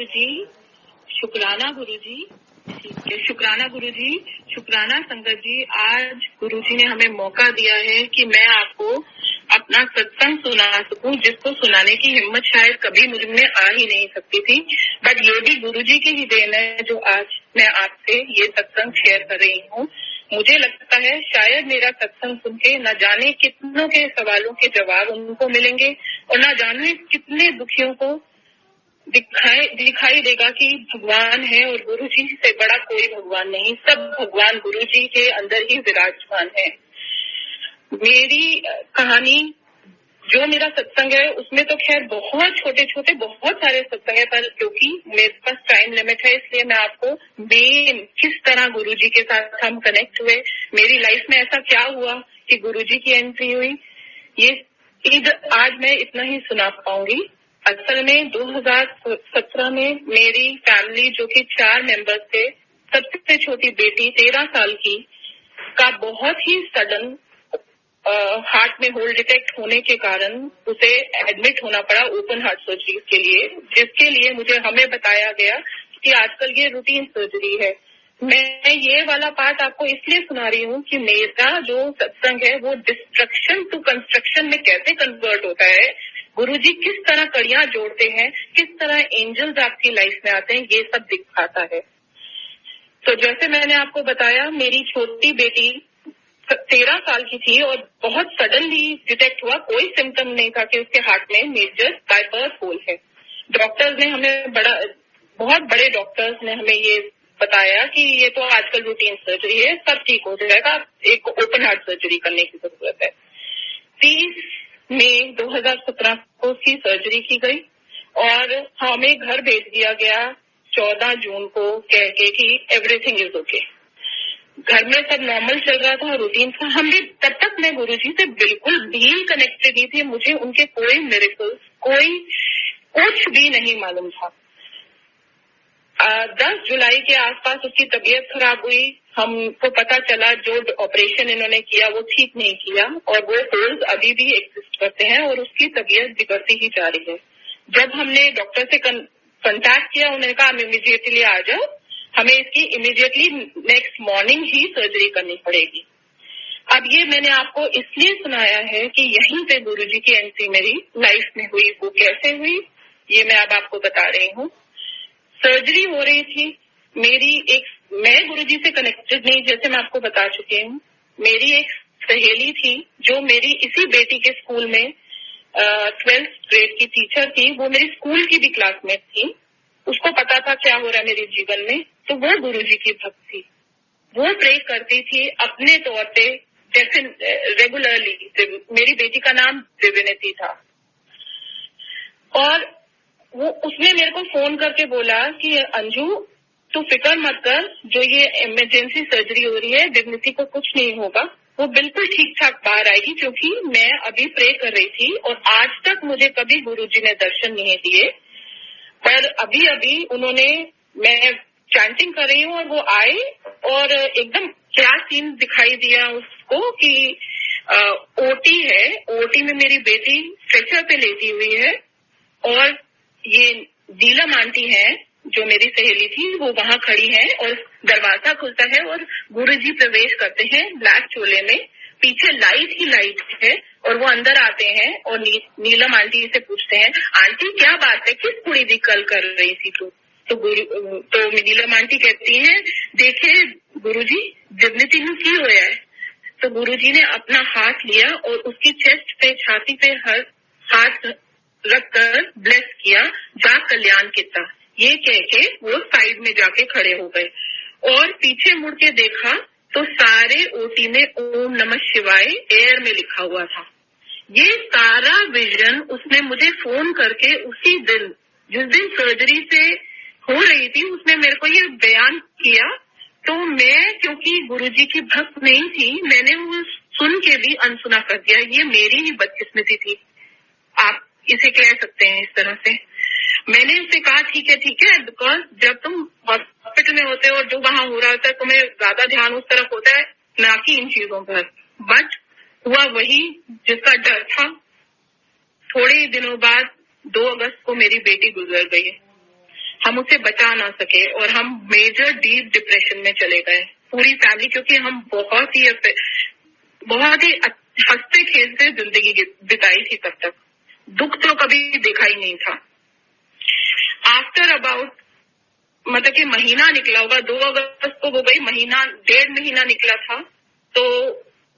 गुरुजी, शुक्राना गुरुजी, ठीक है, शुक्राना गुरुजी, शुक्राना संगत जी। आज गुरुजी ने हमें मौका दिया है कि मैं आपको अपना सत्संग सुना सकूं, जिसको सुनाने की हिम्मत शायद कभी मुझ में आ ही नहीं सकती थी। बट ये भी गुरुजी की ही देन है जो आज मैं आपसे ये सत्संग शेयर कर रही हूँ। मुझे लगता है शायद मेरा सत्संग सुन के न जाने कितनों के सवालों के जवाब उनको मिलेंगे और न जाने कितने दुखियों को दिखाई देगा कि भगवान है और गुरुजी से बड़ा कोई भगवान नहीं। सब भगवान गुरुजी के अंदर ही विराजमान है। मेरी कहानी, जो मेरा सत्संग है, उसमें तो खैर बहुत छोटे छोटे बहुत सारे सत्संग है, पर क्योंकि मेरे पास टाइम लिमिट है इसलिए मैं आपको मेन किस तरह गुरुजी के साथ हम कनेक्ट हुए, मेरी लाइफ में ऐसा क्या हुआ कि गुरुजी की एंट्री हुई, ये आज मैं इतना ही सुना पाऊंगी। असल में 2017 में मेरी फैमिली, जो कि 4 मेंबर्स थे, सबसे छोटी बेटी 13 साल की का बहुत ही सडन हार्ट में होल डिटेक्ट होने के कारण उसे एडमिट होना पड़ा ओपन हार्ट सर्जरी के लिए, जिसके लिए हमें बताया गया कि आजकल ये रूटीन सर्जरी है। मैं ये वाला पार्ट आपको इसलिए सुना रही हूँ कि मेरा जो सत्संग है वो डिस्ट्रक्शन टू कंस्ट्रक्शन में कैसे कन्वर्ट होता है, गुरुजी किस तरह कड़ियां जोड़ते हैं, किस तरह एंजल्स आपकी लाइफ में आते हैं, ये सब दिखाता है। तो जैसे मैंने आपको बताया, मेरी छोटी बेटी 13 साल की थी और बहुत सडनली डिटेक्ट हुआ, कोई सिम्टम नहीं था कि उसके हार्ट में मेजर बाइपास होल है। डॉक्टर्स ने हमें बहुत बड़े डॉक्टर्स ने हमें ये बताया कि ये तो आजकल रूटीन सर्जरी है, सब ठीक हो जाएगा, एक ओपन हार्ट सर्जरी करने की जरूरत है। 30 मई 2017 को उसकी सर्जरी की गई और हमें घर भेज दिया गया 14 जून को कह के कि एवरीथिंग इज ओके। घर में सब नॉर्मल चल रहा था, रूटीन था। हम भी तब तक मैं गुरुजी से बिल्कुल भी कनेक्टेड नहीं थी, मुझे उनके कोई मिरेकल्स, कोई कुछ भी नहीं मालूम था। 10 जुलाई के आसपास उसकी तबीयत खराब हुई। हमको पता चला जो ऑपरेशन इन्होंने किया वो ठीक नहीं किया और वो होल्स अभी भी एग्जिस्ट करते हैं और उसकी तबीयत बिगड़ती ही जा रही है। जब हमने डॉक्टर से कंटैक्ट किया, उन्होंने कहा आप इमीडिएटली आ जाओ, हमें इसकी इमीडिएटली नेक्स्ट मॉर्निंग ही सर्जरी करनी पड़ेगी। अब ये मैंने आपको इसलिए सुनाया है कि यहीं पे गुरुजी की एंट्री मेरी लाइफ में हुई। वो कैसे हुई ये मैं अब आपको बता रही हूँ। सर्जरी हो रही थी, मैं गुरुजी से कनेक्टेड नहीं, जैसे मैं आपको बता चुकी हूँ। मेरी एक सहेली थी जो मेरी इसी बेटी के स्कूल में 12th ग्रेड की टीचर थी, वो मेरी स्कूल की भी क्लासमेट थी। उसको पता था क्या हो रहा है मेरे जीवन में, तो वो गुरुजी की भक्त थी। वो प्रे करती थी अपने तौर पे, जैसे रेगुलरली। मेरी बेटी का नाम दिव्यनिधि था और उसने मेरे को फोन करके बोला कि अंजू तू फिक्र मत कर, जो ये इमरजेंसी सर्जरी हो रही है दिव्यनिधि को कुछ नहीं होगा, वो बिल्कुल ठीक ठाक बाहर आएगी। क्योंकि मैं अभी प्रे कर रही थी और आज तक मुझे कभी गुरुजी ने दर्शन नहीं दिए, पर अभी अभी मैं चैंटिंग कर रही हूँ और वो आए और एकदम क्या सीन दिखाई दिया उसको कि ओटी है, ओटी में मेरी बेटी स्ट्रेचर पे लेटी हुई है और ये नीलम आंटी है जो मेरी सहेली थी, वो वहां खड़ी है और दरवाजा खुलता है और गुरुजी प्रवेश करते हैं ब्लैक चोले में, पीछे लाइट ही लाइट है और वो अंदर आते हैं और नीलम आंटी से पूछते हैं, आंटी क्या बात है, किस कुड़ी दी कल कर रही थी तू? तो नीलम आंटी कहती हैं, देखे गुरुजी दिव्यनिधि ਨੂੰ ਕੀ होया है। तो गुरुजी ने अपना हाथ लिया और उसकी चेस्ट पे, छाती पे हाथ रखकर ब्लेस किया, जा कल्याण किता, ये कह के वो साइड में जाके खड़े हो गए और पीछे मुड़ के देखा तो सारे ओटी में ओम नमः शिवाय एयर में लिखा हुआ था। ये सारा विजन उसने मुझे फोन करके उसी दिन, जिस दिन सर्जरी से हो रही थी, उसने मेरे को ये बयान किया। तो मैं क्योंकि गुरुजी की भक्त नहीं थी, मैंने वो सुन के भी अनसुना कर दिया। ये मेरी ही बदकिस्मती थी, आप इसे कह सकते हैं इस तरह से। मैंने उससे कहा ठीक है, बिकॉज जब तुम हॉस्पिटल में होते हो और जो वहां हो रहा होता है तुम्हें ज्यादा ध्यान उस तरफ होता है ना कि इन चीजों पर। बट हुआ वही जिसका डर था। थोड़े ही दिनों बाद 2 अगस्त को मेरी बेटी गुजर गई है। हम उसे बचा ना सके और हम मेजर डीप डिप्रेशन में चले गए पूरी फैमिली, क्योंकि हम बहुत ही हंसते खेलते जिंदगी बिताई थी तब तक। दुख तो कभी देखा ही नहीं था। आफ्टर अबाउट मतलब कि महीना निकला होगा, 2 अगस्त को हो गई, 1.5 महीना निकला था, तो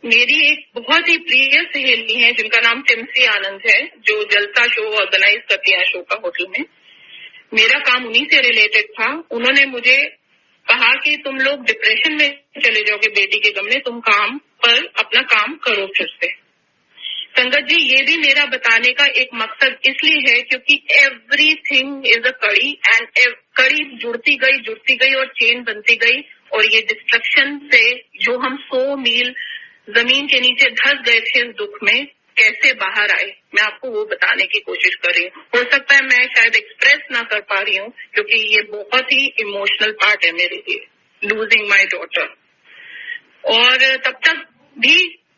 मेरी एक बहुत ही प्रिय सहेली है जिनका नाम टिम्सी आनंद है, जो जलसा शो ऑर्गेनाइज करती है अशोका होटल में। मेरा काम उन्हीं से रिलेटेड था। उन्होंने मुझे कहा कि तुम लोग डिप्रेशन में चले जाओगे बेटी के गम में, तुम काम पर अपना काम करो फिर से। संगत जी, ये भी मेरा बताने का एक मकसद इसलिए है क्योंकि एवरीथिंग इज अ कड़ी, एंड कड़ी जुड़ती गई और चेन बनती गई, और ये डिस्ट्रक्शन से जो हम 100 मील जमीन के नीचे धस गए थे इस दुख में, कैसे बाहर आए, मैं आपको वो बताने की कोशिश कर रही हूँ। हो सकता है मैं शायद एक्सप्रेस ना कर पा रही हूँ क्योंकि ये बहुत ही इमोशनल पार्ट है मेरे लिए, लूजिंग माई डॉटर। और तब तक भी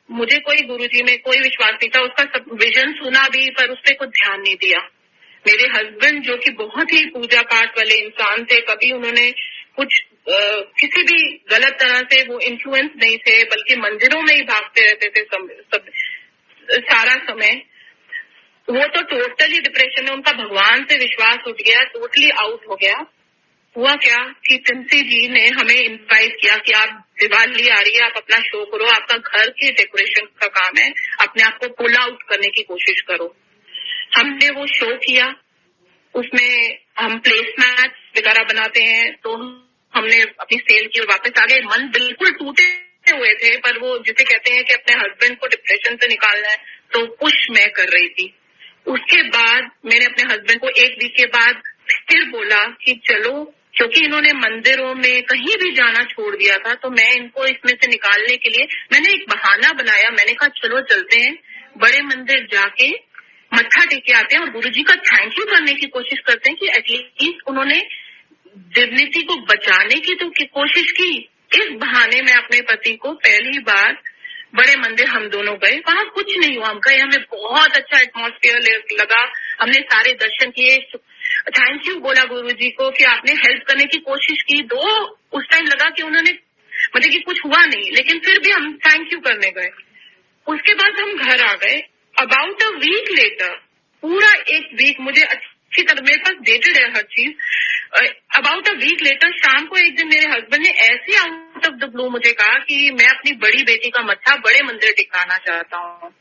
मुझे कोई गुरुजी में कोई विश्वास नहीं था। उसका सब विजन सुना भी, पर उस पर कुछ ध्यान नहीं दिया। मेरे हस्बैंड जो कि बहुत ही पूजा पाठ वाले इंसान थे, कभी उन्होंने कुछ किसी भी गलत तरह से वो इन्फ्लुएंस नहीं थे, बल्कि मंदिरों में ही भागते रहते थे सब सारा समय। वो तो टोटली डिप्रेशन में, उनका भगवान से विश्वास उठ गया, टोटली आउट हो गया। हुआ क्या कि टिम्सी जी ने हमें इनवाइट किया कि आप दिवाली आ रही है, आप अपना शो करो, आपका घर की डेकोरेशन का काम है, अपने आप को पुल आउट करने की कोशिश करो। हमने वो शो किया, उसमें हम प्लेसमैट्स वगैरह बनाते हैं, तो हमने अपनी सेल की और वापस आ गए। मन बिल्कुल टूटे हुए थे, पर वो जिसे कहते हैं कि अपने हस्बैंड को डिप्रेशन से निकालना है, तो पुश मैं कर रही थी। उसके बाद मैंने अपने हस्बैंड को 1 वीक के बाद फिर बोला कि चलो, क्योंकि इन्होंने मंदिरों में कहीं भी जाना छोड़ दिया था, तो मैं इनको इसमें से निकालने के लिए मैंने एक बहाना बनाया। मैंने कहा चलो चलते हैं, बड़े मंदिर जाके मत्था टेके आते हैं और गुरुजी का थैंक यू करने की कोशिश करते हैं कि एटलीस्ट उन्होंने डिग्निटी को बचाने की तो कोशिश की। इस बहाने मैं अपने पति को पहली बार बड़े मंदिर हम दोनों गए। वहां कुछ नहीं हुआ, हम गए, हमें बहुत अच्छा एटमॉस्फेयर लगा, हमने सारे दर्शन किए, थैंक यू बोला गुरुजी को कि आपने हेल्प करने की कोशिश की। उस टाइम लगा कि उन्होंने मतलब कि कुछ हुआ नहीं, लेकिन फिर भी हम थैंक यू करने गए। उसके बाद हम घर आ गए। अबाउट अ वीक लेटर, पूरा 1 वीक, मुझे अच्छी तरह मेरे पास डेटेड है हर चीज। अबाउट अ वीक लेटर शाम को एक दिन मेरे हस्बैंड ने ऐसे आउट ऑफ द ब्लू मुझे कहा कि मैं अपनी बड़ी बेटी का मत्था बड़े मंदिर टिकाना चाहता हूँ।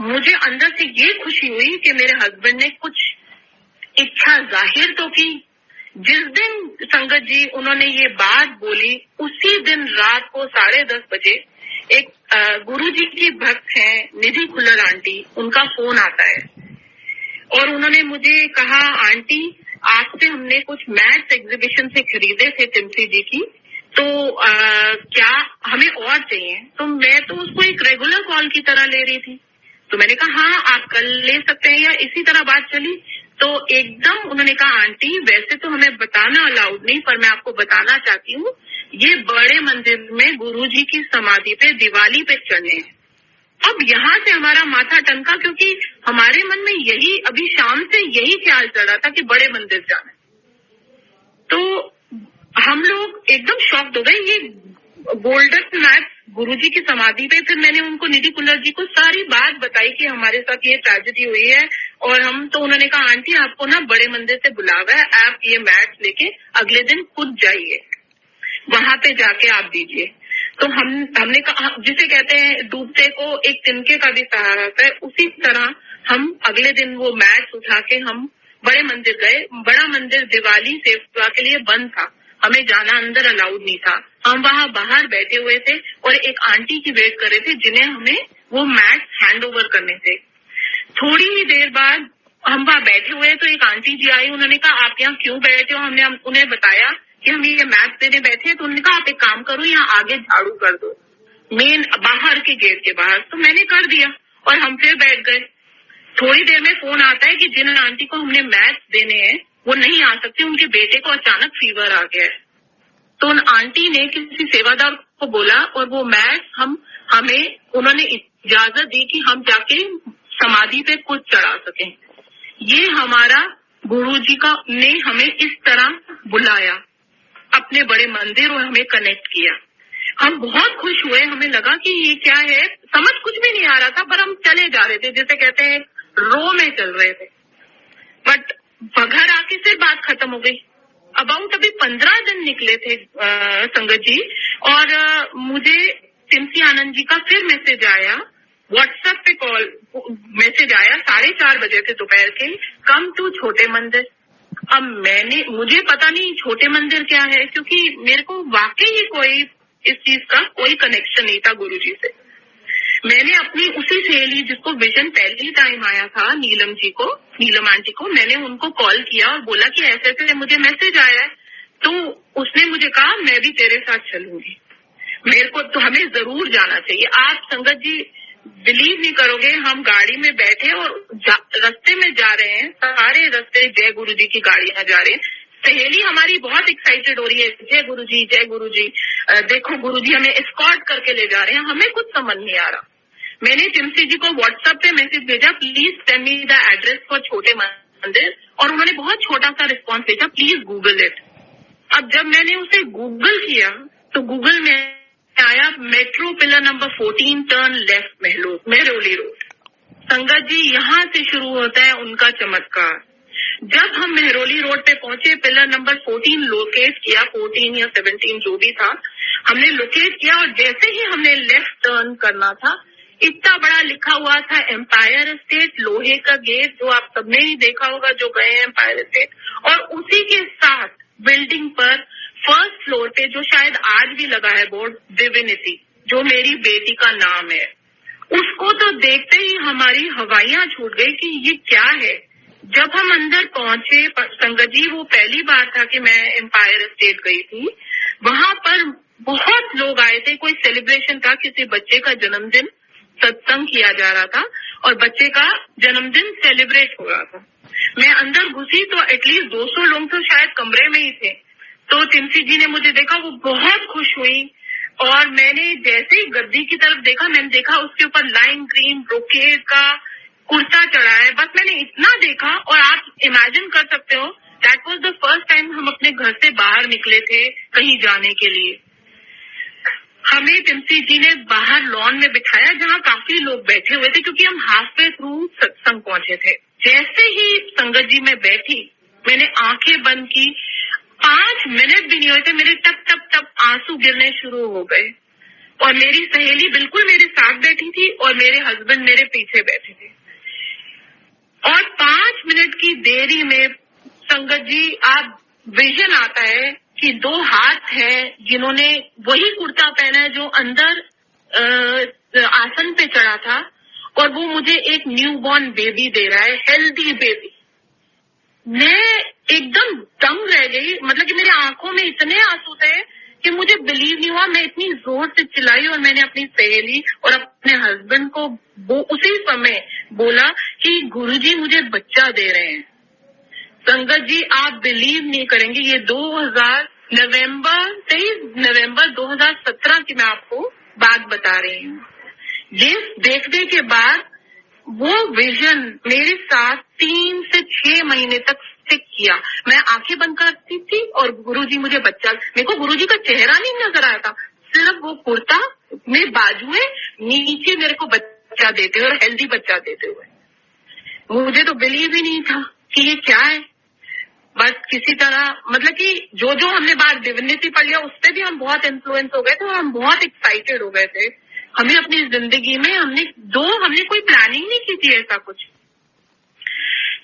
मुझे अंदर से ये खुशी हुई कि मेरे हस्बैंड ने कुछ इच्छा जाहिर तो की। जिस दिन संगत जी उन्होंने ये बात बोली, उसी दिन रात को 10:30 बजे एक गुरुजी की भक्त हैं निधि खुल्लर आंटी, उनका फोन आता है और उन्होंने मुझे कहा, आंटी आपसे हमने कुछ मैथ्स एग्जीबिशन से खरीदे थे टिम्सी जी की, तो क्या हमें और चाहिए? तो मैं तो उसको एक रेगुलर कॉल की तरह ले रही थी, तो मैंने कहा हाँ आप कल ले सकते हैं, या इसी तरह बात चली। तो एकदम उन्होंने कहा, आंटी वैसे तो हमें बताना अलाउड नहीं, पर मैं आपको बताना चाहती हूँ, ये बड़े मंदिर में गुरुजी की समाधि पे दिवाली पे चढ़ने हैं। अब यहाँ से हमारा माथा टनका, क्योंकि हमारे मन में यही अभी शाम से यही ख्याल चल रहा था कि बड़े मंदिर जाना है। तो हम लोग एकदम शॉक्ड हो गए। ये गोल्डन मैच गुरुजी की समाधि पे। फिर मैंने उनको, निधि खुल्लर जी को सारी बात बताई कि हमारे साथ ये ट्रेजेडी हुई है, और हम तो उन्होंने कहा आंटी आपको ना बड़े मंदिर से बुलावा है, आप ये मैच लेके अगले दिन खुद जाइए, वहां पे जाके आप दीजिए। तो हमने कहा, जिसे कहते हैं डूबते को एक तिनके का भी सहारा होता है, उसी तरह हम अगले दिन वो मैच उठा के हम बड़े मंदिर गए। बड़ा मंदिर दिवाली सेवा के लिए बंद था, हमें जाना अंदर अलाउड नहीं था। हम वहां बाहर बैठे हुए थे और एक आंटी की वेट कर रहे थे जिन्हें हमें वो मैच हैंड ओवर करने थे। थोड़ी ही देर बाद हम वहां बैठे हुए तो एक आंटी जी आई, उन्होंने कहा आप यहाँ क्यों बैठे हो? हमने उन्हें बताया कि हम ये मैच देने बैठे हैं। तो उन्होंने कहा आप एक काम करो, यहाँ आगे झाड़ू कर दो, मेन बाहर के गेट के बाहर। तो मैंने कर दिया और हम फिर बैठ गए। थोड़ी देर में फोन आता है कि जिन आंटी को हमने मैच देने हैं वो नहीं आ सकती, उनके बेटे को अचानक फीवर आ गया है। तो उन आंटी ने किसी सेवादार को बोला और वो मैच हमें उन्होंने इजाजत दी कि हम जाके समाधि पे खुद चढ़ा सकें। ये हमारा गुरुजी का ने हमें इस तरह बुलाया अपने बड़े मंदिर और हमें कनेक्ट किया। हम बहुत खुश हुए, हमें लगा कि ये क्या है, समझ कुछ भी नहीं आ रहा था, पर हम चले जा रहे थे, जैसे कहते हैं रो में चल रहे थे। बट घर आके फिर बात खत्म हो गई। अबाउट अभी 15 दिन निकले थे संगत जी, और मुझे टिम्सी आनंद जी का फिर मैसेज आया, व्हाट्सएप पे कॉल मैसेज आया, 4:30 बजे थे दोपहर के, कम टू छोटे मंदिर। अब मुझे पता नहीं छोटे मंदिर क्या है, क्योंकि मेरे को वाकई कोई इस चीज का कोई कनेक्शन नहीं था गुरुजी से। मैंने अपनी उसी सहेली जिसको विजन पहली टाइम आया था, नीलम आंटी को, मैंने उनको कॉल किया और बोला कि ऐसे ऐसे मुझे मैसेज आया है। तो उसने मुझे कहा मैं भी तेरे साथ चलूंगी, मेरे को तो हमें जरूर जाना चाहिए। आप संगत जी बिलीव नहीं करोगे, हम गाड़ी में बैठे और रास्ते में जा रहे हैं, सारे रास्ते जय गुरु जी की गाड़ियां जा रही हैं। सहेली हमारी बहुत एक्साइटेड हो रही है, जय गुरु जी, देखो गुरु जी हमें एस्कॉर्ट करके ले जा रहे हैं। हमें कुछ समझ नहीं आ रहा। मैंने टिम्सी जी को व्हाट्सएप पे मैसेज भेजा, please send me the address for छोटे मंदिर, और उन्होंने बहुत छोटा सा रिस्पॉन्स भेजा, प्लीज गूगल इट। अब जब मैंने उसे गूगल किया तो गूगल में आया metro pillar number 14 turn left Mehrauli road. संगत जी यहाँ से शुरू होता है उनका चमत्कार। जब हम मेहरौली रोड पे पहुंचे, पिलर नंबर 14 लोकेट किया, 14 या 17 जो भी था, हमने लोकेट किया, और जैसे ही हमने लेफ्ट टर्न करना था, इतना बड़ा लिखा हुआ था एम्पायर एस्टेट, लोहे का गेट, जो आप सबने ही देखा होगा जो गए हैं एम्पायर एस्टेट, और उसी के साथ बिल्डिंग पर फर्स्ट फ्लोर पे, जो शायद आज भी लगा है बोर्ड, डिविनिटी, जो मेरी बेटी का नाम है। उसको तो देखते ही हमारी हवाइयां छूट गई कि ये क्या है। जब हम अंदर पहुंचे, संगत जी वो पहली बार था कि मैं एम्पायर एस्टेट गई थी, वहां पर बहुत लोग आए थे, कोई सेलिब्रेशन था, किसी बच्चे का जन्मदिन, सत्संग किया जा रहा था और बच्चे का जन्मदिन सेलिब्रेट हो रहा था। मैं अंदर घुसी तो एटलीस्ट 200 लोग तो शायद कमरे में ही थे। तो टिम्सी जी ने मुझे देखा, वो बहुत खुश हुई, और मैंने जैसे ही गद्दी की तरफ देखा, मैंने देखा उसके ऊपर लाइम ग्रीन ब्रोकेड का कुर्ता चढ़ा है। बस मैंने इतना देखा, और आप इमेजिन कर सकते हो, that was the first time हम अपने घर से बाहर निकले थे कहीं जाने के लिए। हमें टिम्सी जी ने बाहर लॉन में बिठाया, जहाँ काफी लोग बैठे हुए थे, क्योंकि हम हाफ वे थ्रू सत्संग पहुंचे थे। जैसे ही संगत जी में बैठी, मैंने आंखें बंद की, 5 मिनट भी नहीं हुए थे, मेरे टप टप टप आंसू गिरने शुरू हो गए, और मेरी सहेली बिल्कुल मेरे साथ बैठी थी, और मेरे हस्बैंड मेरे पीछे बैठे थे। और 5 मिनट की देरी में संगत जी, आप विजन आता है कि 2 हाथ हैं जिन्होंने वही कुर्ता पहना है जो अंदर आसन पे चढ़ा था, और वो मुझे एक न्यूबॉर्न बेबी दे रहा है, हेल्दी बेबी। मैं एकदम दंग रह गई, मतलब कि मेरी आंखों में इतने आंसू थे कि मुझे बिलीव नहीं हुआ। मैं इतनी जोर से चिल्लाई, और मैंने अपनी सहेली और अपने हस्बैंड को वो उसी समय बोला कि गुरुजी मुझे बच्चा दे रहे हैं। संगत जी आप बिलीव नहीं करेंगे, ये 23 नवंबर 2017 की मैं आपको बात बता रही हूँ। ये देखने के बाद वो विजन मेरे साथ 3 से 6 महीने तक स्टिक किया। मैं आंखें बंद करती थी और गुरुजी मुझे बच्चा, मेरे को गुरुजी का चेहरा नहीं नजर आया था, सिर्फ वो कुर्ता में बाजुएं नीचे मेरे को बच्चा देते हुए, और हेल्दी बच्चा देते हुए। मुझे तो बिलीव ही नहीं था कि ये क्या है। बस किसी तरह, मतलब कि जो जो हमने बात डिविनिटी पढ़ लिया, उससे भी हम बहुत इन्फ्लुएंस हो गए थे, और हम बहुत एक्साइटेड हो गए थे। हमें अपनी जिंदगी में हमने कोई प्लानिंग नहीं की थी ऐसा कुछ।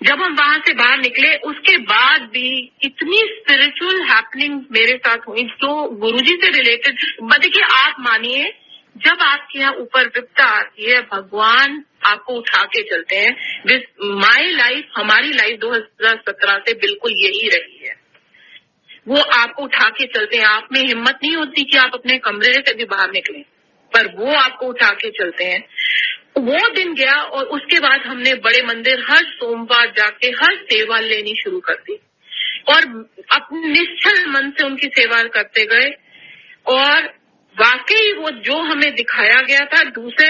जब हम वहां से बाहर निकले, उसके बाद भी इतनी स्पिरिचुअल हैपनिंग मेरे साथ हुई जो गुरुजी से रिलेटेड। देखिए आप मानिए, जब आपके यहाँ ऊपर विपदा आती है, भगवान आपको उठा के चलते हैं। माई लाइफ, हमारी लाइफ 2017 से बिल्कुल यही रही है। वो आपको उठा के चलते हैं, आप में हिम्मत नहीं होती कि आप अपने कमरे से भी बाहर निकलें, पर वो आपको उठा के चलते हैं। वो दिन गया, और उसके बाद हमने बड़े मंदिर हर सोमवार जाके हर सेवा लेनी शुरू कर दी, और अपने निश्चल मन से उनकी सेवा करते गए। और वाकई वो जो हमें दिखाया गया था, दूसरे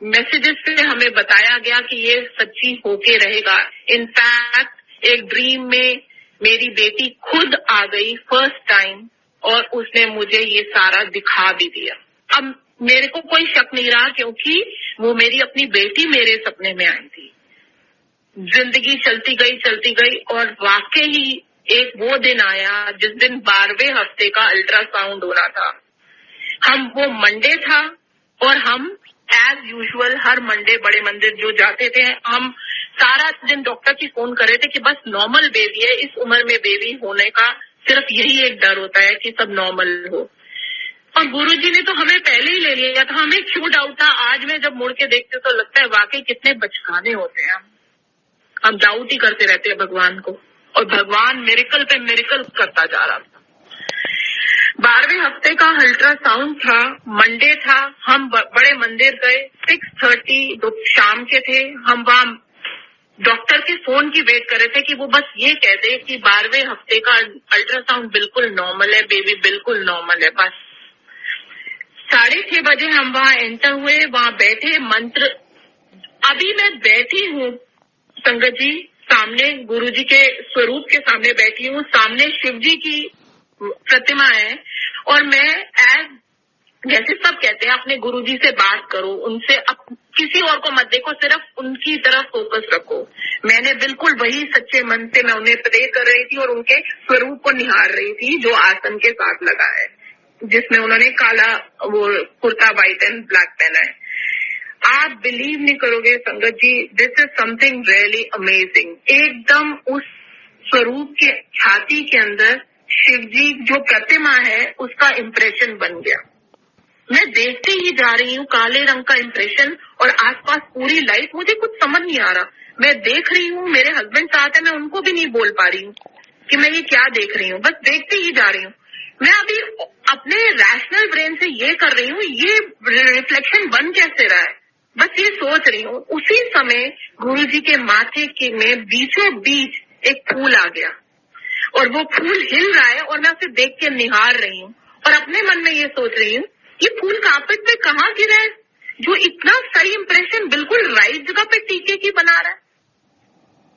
मैसेजेस से हमें बताया गया कि ये सच्ची होके रहेगा। इनफैक्ट एक ड्रीम में मेरी बेटी खुद आ गई फर्स्ट टाइम और उसने मुझे ये सारा दिखा भी दिया। अब मेरे को कोई शक नहीं रहा क्योंकि वो मेरी अपनी बेटी मेरे सपने में आई थी। जिंदगी चलती गई और वाकई ही एक वो दिन आया जिस दिन 12वें हफ्ते का अल्ट्रासाउंड होना था। वो मंडे था और हम एज यूजुअल हर मंडे बड़े मंदिर जो जाते थे, हम सारा दिन डॉक्टर की फोन कर रहे थे कि बस नॉर्मल बेबी है, इस उम्र में बेबी होने का सिर्फ यही एक डर होता है कि सब नॉर्मल हो। और गुरुजी ने तो हमें पहले ही ले लिया था, हमें क्यों डाउट था। आज मैं जब मुड़ के देखती हूँ तो लगता है वाकई कितने बचकाने होते हैं हम डाउट ही करते रहते हैं भगवान को, और भगवान मिरेकल पे मिरेकल करता जा रहा था। 12वें हफ्ते का अल्ट्रासाउंड था, मंडे था, हम बड़े मंदिर गए, 6:30 शाम के थे। हम वहाँ डॉक्टर के फोन की वेट कर रहे थे कि वो बस ये कह दे कि 12वें हफ्ते का अल्ट्रासाउंड बिल्कुल नॉर्मल है, बेबी बिल्कुल नॉर्मल है। बस 6:30 बजे हम वहाँ एंटर हुए, वहाँ बैठे मंत्र। अभी मैं बैठी हूँ संगत जी सामने, गुरुजी के स्वरूप के सामने बैठी हूँ, सामने शिव जी की प्रतिमा है और मैं जैसे सब कहते हैं अपने गुरुजी से बात करो, उनसे किसी और को मत देखो, सिर्फ उनकी तरफ फोकस रखो। मैंने बिल्कुल वही सच्चे मन से मैं उन्हें प्रे कर रही थी और उनके स्वरूप को निहार रही थी जो आसन के साथ लगा है, जिसमें उन्होंने काला वो कुर्ता व्हाइट एंड ब्लैक पहना है। आप बिलीव नहीं करोगे संगत जी, this is something really amazing. एकदम उस स्वरूप के छाती के अंदर शिव जी जो प्रतिमा है उसका इम्प्रेशन बन गया। मैं देखते ही जा रही हूँ, काले रंग का इम्प्रेशन और आसपास पूरी लाइट, मुझे कुछ समझ नहीं आ रहा। मैं देख रही हूँ, मेरे हस्बैंड साथ है, मैं उनको भी नहीं बोल पा रही हूँ कि मैं ये क्या देख रही हूँ, बस देखते ही जा रही हूँ। मैं अभी अपने रैशनल ब्रेन से ये कर रही हूँ, ये रिफ्लेक्शन बन कैसे रहा है, बस ये सोच रही हूँ। उसी समय गुरुजी के माथे के में बीचों बीच एक फूल आ गया और वो फूल हिल रहा है और मैं उसे देख के निहार रही हूँ और अपने मन में ये सोच रही हूँ ये फूल कार्पेट पे कहाँ गिरा है जो इतना सही इंप्रेशन बिल्कुल राइट जगह पे टीके की बना रहा है।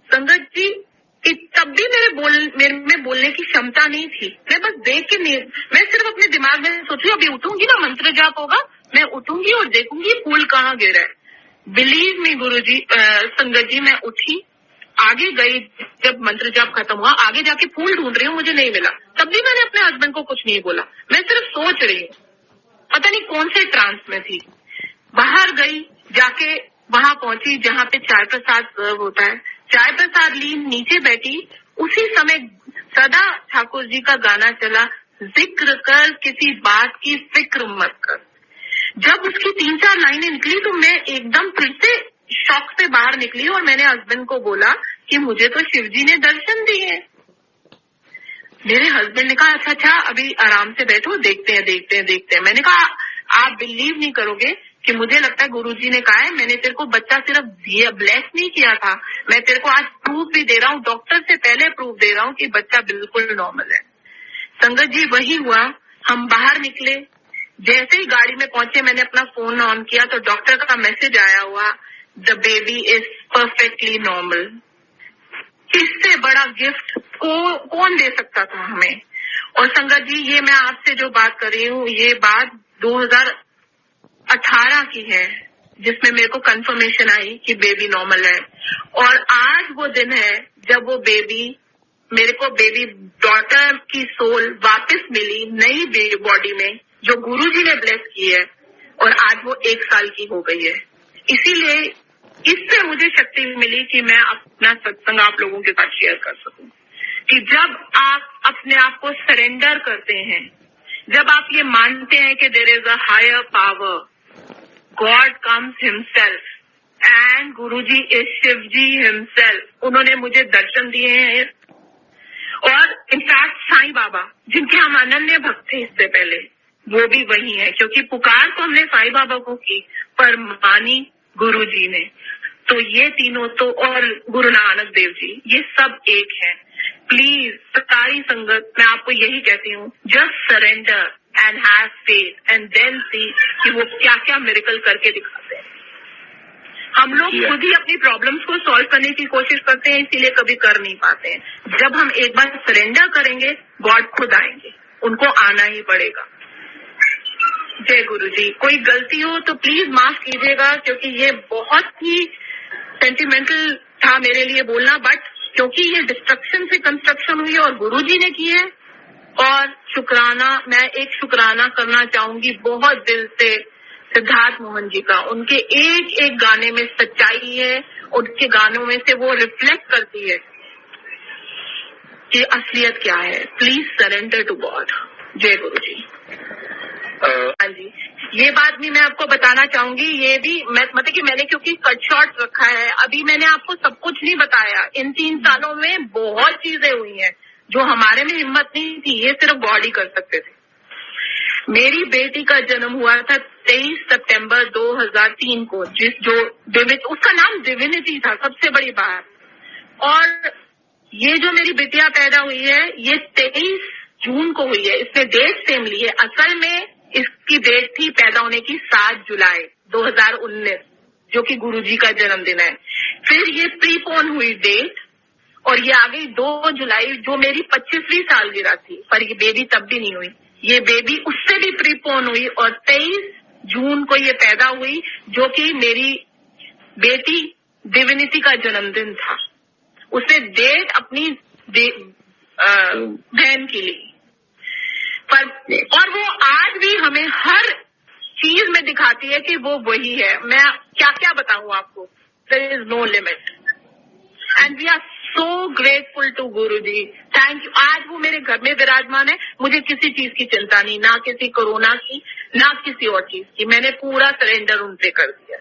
संगत जी तब भी मेरे में बोलने की क्षमता नहीं थी, मैं बस देख के नहीं, मैं सिर्फ अपने दिमाग में सोची अभी उठूंगी ना, मंत्र जाप होगा, मैं उठूंगी और देखूंगी फूल कहाँ गिरा है। बिलीव मी गुरुजी, संगत जी मैं उठी, आगे गई, जब मंत्र जाप खत्म हुआ आगे जाके फूल ढूंढ रही हूँ, मुझे नहीं मिला। तब भी मैंने अपने हस्बैंड को कुछ नहीं बोला, मैं सिर्फ सोच रही हूँ, पता नहीं कौन से ट्रांस में थी। बाहर गई, जाके वहां पहुंची जहाँ पे चाय प्रसाद सर्व होता है, चाय प्रसाद ली, नीचे बैठी। उसी समय सदा ठाकुर जी का गाना चला, जिक्र कर किसी बात की फिक्र मत कर। जब उसकी 3-4 लाइनें निकली तो मैं एकदम फिर से शॉक से बाहर निकली और मैंने हस्बैंड को बोला कि मुझे तो शिवजी ने दर्शन दिए। मेरे हस्बैंड ने कहा अच्छा अभी आराम से बैठो, देखते हैं। मैंने कहा आप बिलीव नहीं करोगे कि मुझे लगता है गुरुजी ने कहा है मैंने तेरे को बच्चा सिर्फ ब्लेस नहीं किया था, मैं तेरे को आज प्रूफ भी दे रहा हूँ, डॉक्टर से पहले प्रूफ दे रहा हूँ कि बच्चा बिल्कुल नॉर्मल है। संगत जी वही हुआ, हम बाहर निकले, जैसे ही गाड़ी में पहुंचे मैंने अपना फोन ऑन किया तो डॉक्टर का मैसेज आया हुआ, the baby is perfectly normal. इससे बड़ा गिफ्ट कौन दे सकता था हमें। और संगत जी ये मैं आपसे जो बात कर रही हूँ ये बात 2018 की है, जिसमें मेरे को कंफर्मेशन आई कि बेबी नॉर्मल है। और आज वो दिन है जब वो मेरे को बेबी डॉटर की सोल वापस मिली नई बॉडी में, जो गुरुजी ने ब्लेस की है, और आज वो 1 साल की हो गई है। इसीलिए इससे मुझे शक्ति मिली कि मैं अपना सत्संग आप लोगों के साथ शेयर कर सकूं कि जब आप अपने आप को सरेंडर करते हैं, जब आप ये मानते हैं कि there is a higher power, god comes himself and Guruji is Shivji himself. उन्होंने मुझे दर्शन दिए हैं और इनफैक्ट साईं बाबा जिनके हम अनन्य भक्त थे इससे पहले, वो भी वही है, क्योंकि पुकार तो हमने साईं बाबा को की पर मानी गुरुजी ने। तो ये तीनों तो, और गुरु नानक देव जी, ये सब एक है। प्लीज सारी संगत मैं आपको यही कहती हूँ, just surrender and have faith and then see कि वो क्या क्या मिरेकल करके दिखाते हैं। हम लोग खुद ही अपनी प्रॉब्लम्स को सॉल्व करने की कोशिश करते हैं, इसीलिए कभी कर नहीं पाते हैं। जब हम एक बार सरेंडर करेंगे, गॉड खुद आएंगे, उनको आना ही पड़ेगा। जय गुरु जी। कोई गलती हो तो प्लीज माफ कीजिएगा, क्योंकि ये बहुत ही सेंटिमेंटल था मेरे लिए बोलना, बट क्योंकि ये डिस्ट्रक्शन से कंस्ट्रक्शन हुई है और गुरु जी ने की है। और शुक्राना, मैं एक शुक्राना करना चाहूंगी बहुत दिल से सिद्धार्थ मोहन जी का। उनके एक एक गाने में सच्चाई है, उनके गानों में से वो रिफ्लेक्ट करती है कि असलियत क्या है। Please surrender to god. जय गुरु जी। हाँ जी, ये बात भी मैं आपको बताना चाहूंगी। ये भी मतलब कि मैंने क्योंकि कट शॉर्ट रखा है, अभी मैंने आपको सब कुछ नहीं बताया। इन 3 सालों में बहुत चीजें हुई हैं जो हमारे में हिम्मत नहीं थी, ये सिर्फ गॉड ही कर सकते थे। मेरी बेटी का जन्म हुआ था 23 सितंबर 2003 को, उसका नाम डिविनिटी था, सबसे बड़ी बात। और ये जो मेरी बिटिया पैदा हुई है, ये 23 जून को हुई है। इसने डेट सेम ली है। असल में इसकी डेट थी पैदा होने की 7 जुलाई 2019, जो कि गुरुजी का जन्मदिन है। फिर ये प्रीपोन हुई डेट और ये आ गई 2 जुलाई, जो मेरी 25वीं सालगिरह थी, पर ये बेबी तब भी नहीं हुई। ये बेबी उससे भी प्रीपोन हुई और 23 जून को ये पैदा हुई, जो कि मेरी बेटी डिविनिटी का जन्मदिन था। उसने डेट अपनी बहन की ली, और वो आज भी हमें हर चीज में दिखाती है कि वो वही है। मैं क्या क्या बताऊं आपको, there is no limit and we are so grateful to Guru ji. Thank you. आज वो मेरे घर में विराजमान है, मुझे किसी चीज की चिंता नहीं, ना किसी कोरोना की, ना किसी और चीज की। मैंने पूरा सरेंडर उनसे कर दिया।